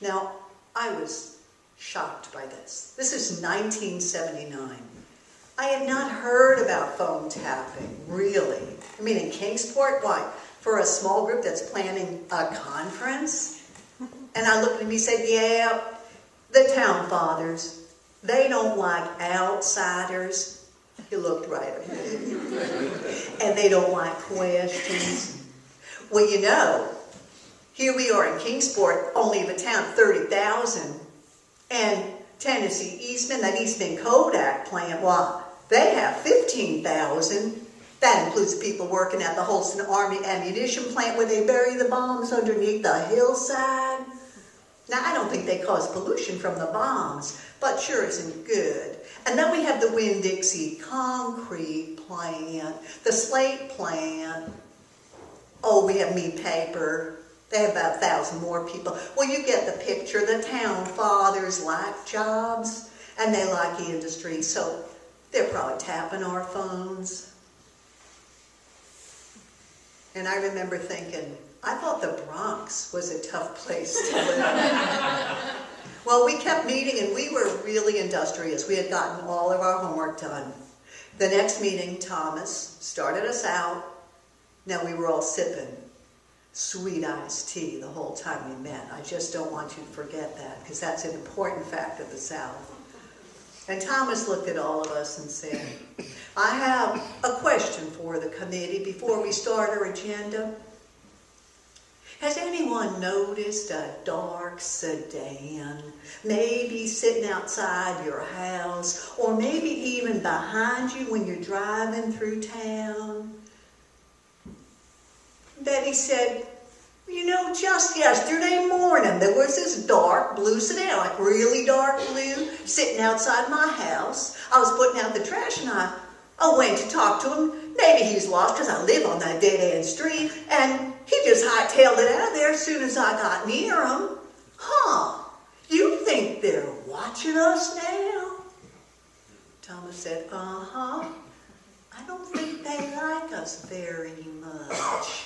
Now, I was shocked by this. This is 1979. I had not heard about phone tapping, really. I mean, in Kingsport, why? For a small group that's planning a conference? And I looked at him, he said, yeah, the town fathers, they don't like outsiders. He looked right at me. And they don't like questions. Well, you know, here we are in Kingsport, only of a town of 30,000. And Tennessee Eastman, that Eastman Kodak plant, well, they have 15,000. That includes people working at the Holston Army ammunition plant where they bury the bombs underneath the hillside. Now, I don't think they cause pollution from the bombs, but sure isn't good. And then we have the Winn-Dixie concrete plant, the slate plant. Oh, we have meat paper. They have about 1,000 more people. Well, you get the picture. The town fathers like jobs, and they like industry, so they're probably tapping our phones. And I remember thinking, I thought the Bronx was a tough place to live. Well, we kept meeting, and we were really industrious. We had gotten all of our homework done. The next meeting, Thomas started us out. Now, we were all sipping sweet iced tea the whole time we met. I just don't want you to forget that, because that's an important fact of the South. And Thomas looked at all of us and said, I have a question for the committee before we start our agenda. Has anyone noticed a dark sedan, maybe sitting outside your house, or maybe even behind you when you're driving through town? Betty said, you know, just yesterday morning there was this dark blue sedan, like really dark blue, sitting outside my house. I was putting out the trash and I went to talk to him. Maybe he's lost because I live on that dead-end street, and he just hightailed it out of there as soon as I got near him. Huh, you think they're watching us now? Thomas said, uh-huh. I don't think they like us very much.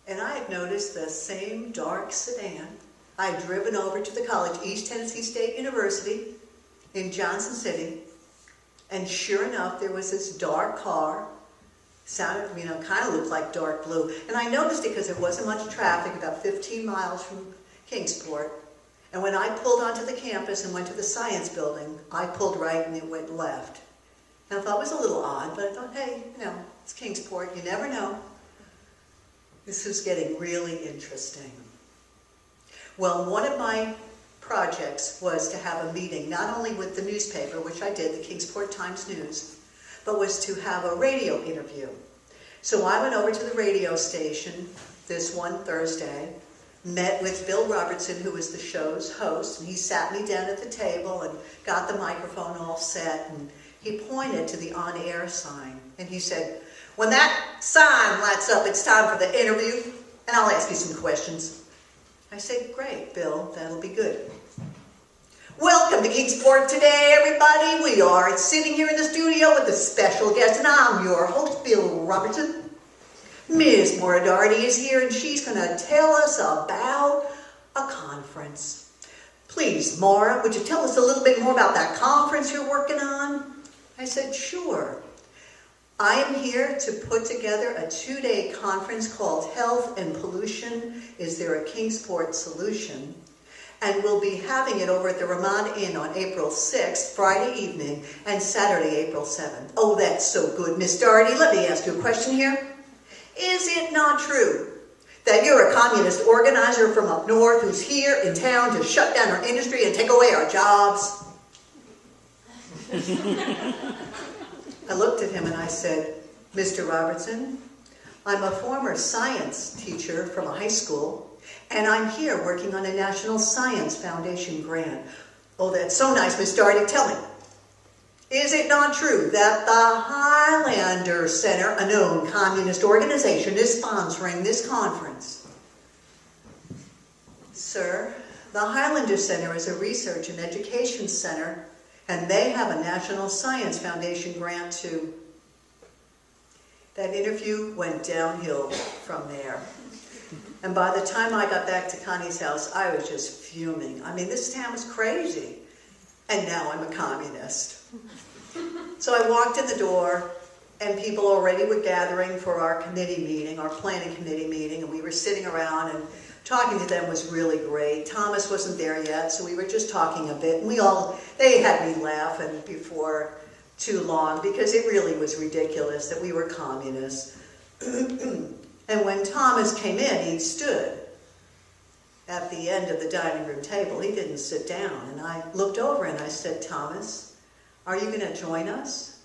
And I had noticed the same dark sedan. I had driven over to the college, East Tennessee State University in Johnson City, and sure enough, there was this dark car. Sounded, you know, kind of looked like dark blue. And I noticed it because there wasn't much traffic, about 15 miles from Kingsport. And when I pulled onto the campus and went to the science building, I pulled right and it went left. And I thought it was a little odd, but I thought, hey, you know, it's Kingsport, you never know. This was getting really interesting. Well, one of my projects was to have a meeting, not only with the newspaper, which I did, the Kingsport Times-News, but was to have a radio interview. So I went over to the radio station this one Thursday, met with Bill Robertson, who was the show's host, and he sat me down at the table and got the microphone all set, and he pointed to the on-air sign, and he said, when that sign lights up, it's time for the interview, and I'll ask you some questions. I said, great, Bill, that'll be good. Welcome to Kingsport today, everybody. We are sitting here in the studio with a special guest, and I'm your host, Bill Robertson. Miss Maura Doherty is here, and she's going to tell us about a conference. Please, Maura, would you tell us a little bit more about that conference you're working on? I said, sure. I am here to put together a 2-day conference called Health and Pollution. Is there a Kingsport solution? And we'll be having it over at the Ramada Inn on April 6th, Friday evening, and Saturday, April 7th. Oh, that's so good. Miss Doherty, let me ask you a question here. Is it not true that you're a communist organizer from up north who's here in town to shut down our industry and take away our jobs? I looked at him and I said, Mr. Robertson, I'm a former science teacher from a high school, and I'm here working on a National Science Foundation grant. Oh, that's so nice, Miss Doherty. Tell me, is it not true that the Highlander Center, a known communist organization, is sponsoring this conference? Sir, the Highlander Center is a research and education center, and they have a National Science Foundation grant too. That interview went downhill from there. And by the time I got back to Connie's house, I was just fuming. I mean, this town was crazy. And now I'm a communist. So I walked in the door, and people already were gathering for our committee meeting, our planning committee meeting, and we were sitting around, and talking to them was really great. Thomas wasn't there yet, so we were just talking a bit, and they had me laughing before too long, because it really was ridiculous that we were communists. And when Thomas came in, he stood at the end of the dining room table. He didn't sit down. And I looked over and I said, Thomas, are you going to join us?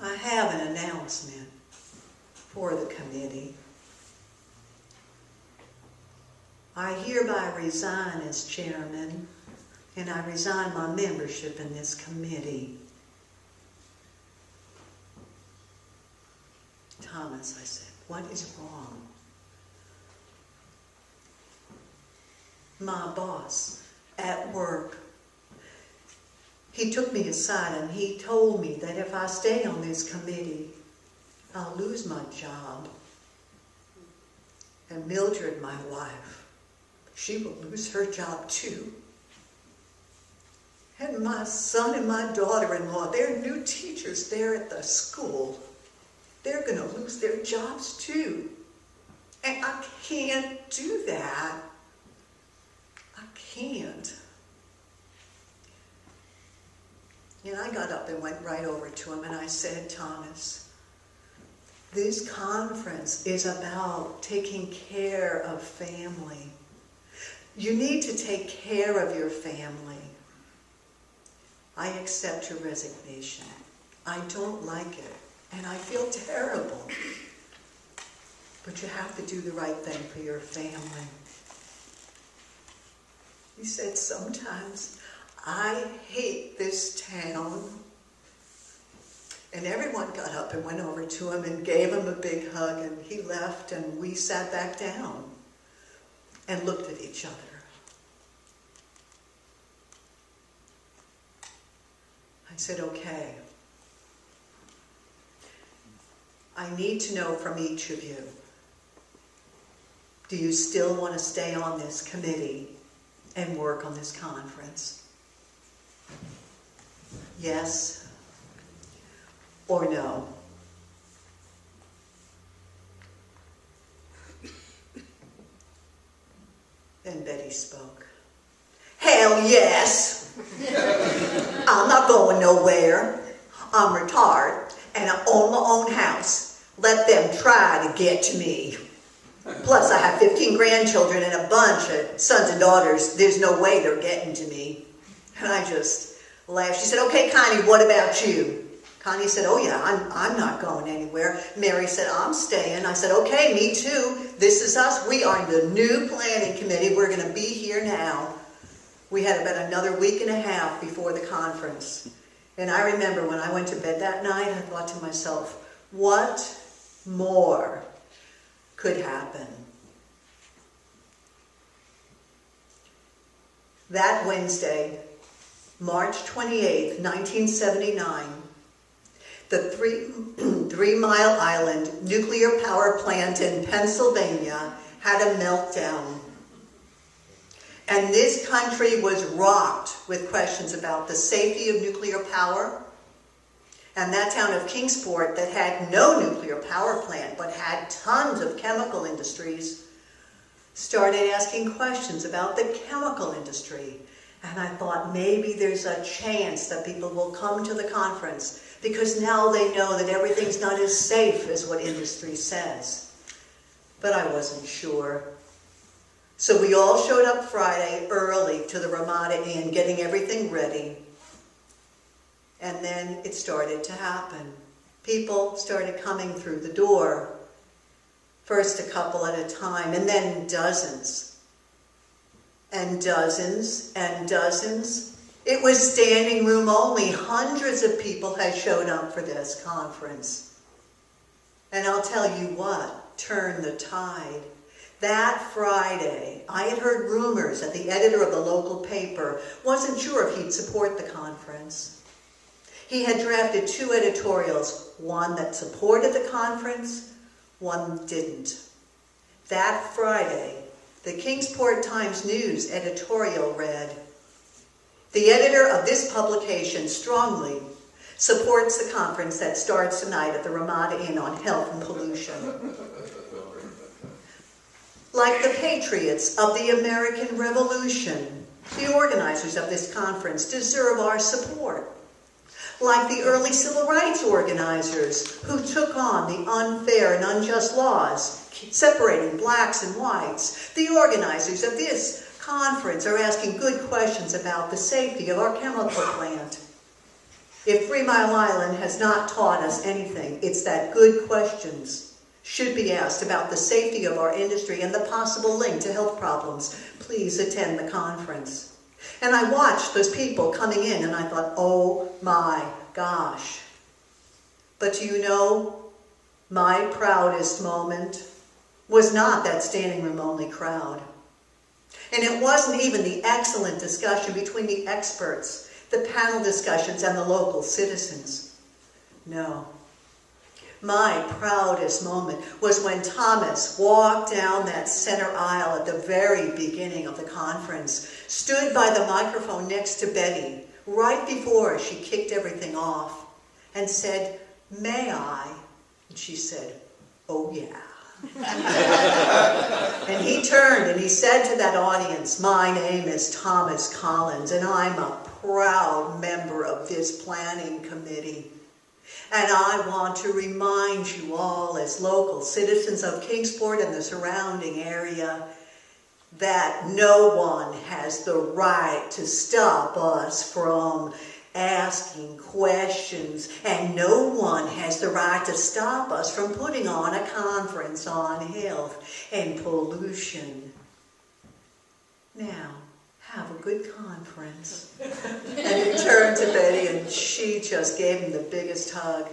I have an announcement for the committee. I hereby resign as chairman, and I resign my membership in this committee. Thomas, I said, what is wrong? My boss at work, he took me aside and he told me that if I stay on this committee, I'll lose my job. And Mildred, my wife, she will lose her job too. And my son and my daughter-in-law, they're new teachers there at the school. They're going to lose their jobs too. And I can't do that. I can't. And I got up and went right over to him and I said, Thomas, this conference is about taking care of family. You need to take care of your family. I accept your resignation. I don't like it. And I feel terrible. But you have to do the right thing for your family. He said, sometimes I hate this town. And everyone got up and went over to him and gave him a big hug, and he left, and we sat back down and looked at each other. I said, okay. I need to know from each of you, do you still want to stay on this committee and work on this conference? Yes or no? Then Betty spoke. Hell yes! I'm not going nowhere. I'm retired and I own my own house. Let them try to get to me. Plus I have 15 grandchildren and a bunch of sons and daughters. There's no way they're getting to me. And I just laughed. She said, okay, Connie, what about you? Connie said, oh yeah, I'm not going anywhere. Mary said, I'm staying. I said, okay, me too. This is us. We are the new planning committee. We're going to be here now. We had about another week and a half before the conference. And I remember when I went to bed that night, I thought to myself, what more could happen? That Wednesday, March 28th, 1979, the Three Mile Island nuclear power plant in Pennsylvania had a meltdown. And this country was rocked with questions about the safety of nuclear power. And that town of Kingsport that had no nuclear power plant but had tons of chemical industries started asking questions about the chemical industry. And I thought maybe there's a chance that people will come to the conference because now they know that everything's not as safe as what industry says. But I wasn't sure. So we all showed up Friday early to the Ramada Inn, getting everything ready. And then it started to happen. People started coming through the door. First a couple at a time, and then dozens. And dozens and dozens. It was standing room only. Hundreds of people had shown up for this conference. And I'll tell you what turned the tide. That Friday, I had heard rumors that the editor of the local paper wasn't sure if he'd support the conference. He had drafted 2 editorials, one that supported the conference, one didn't. That Friday, the Kingsport Times-News editorial read, "The editor of this publication strongly supports the conference that starts tonight at the Ramada Inn on health and pollution. Like the patriots of the American Revolution, the organizers of this conference deserve our support. Like the early civil rights organizers who took on the unfair and unjust laws separating blacks and whites, the organizers of this conference are asking good questions about the safety of our chemical plant. If 3 Mile Island has not taught us anything, it's that good questions should be asked about the safety of our industry and the possible link to health problems. Please attend the conference." And I watched those people coming in and I thought, oh my gosh. But do you know, my proudest moment was not that standing room only crowd. And it wasn't even the excellent discussion between the experts, the panel discussions, and the local citizens. No. My proudest moment was when Thomas walked down that center aisle at the very beginning of the conference, stood by the microphone next to Betty, right before she kicked everything off, and said, "May I?" And she said, "Oh yeah." And he turned and he said to that audience, "My name is Thomas Collins, and I'm a proud member of this planning committee. And I want to remind you all as local citizens of Kingsport and the surrounding area that no one has the right to stop us from asking questions, and no one has the right to stop us from putting on a conference on health and pollution. Now, have a good conference." And he turned to Betty and she just gave him the biggest hug.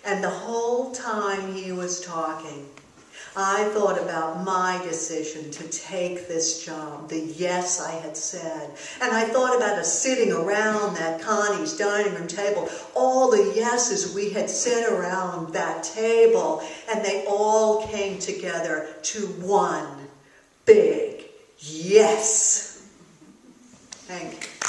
And the whole time he was talking, I thought about my decision to take this job, the yes I had said. And I thought about us sitting around that Connie's dining room table, all the yeses we had said around that table, and they all came together to one big yes. Thank you.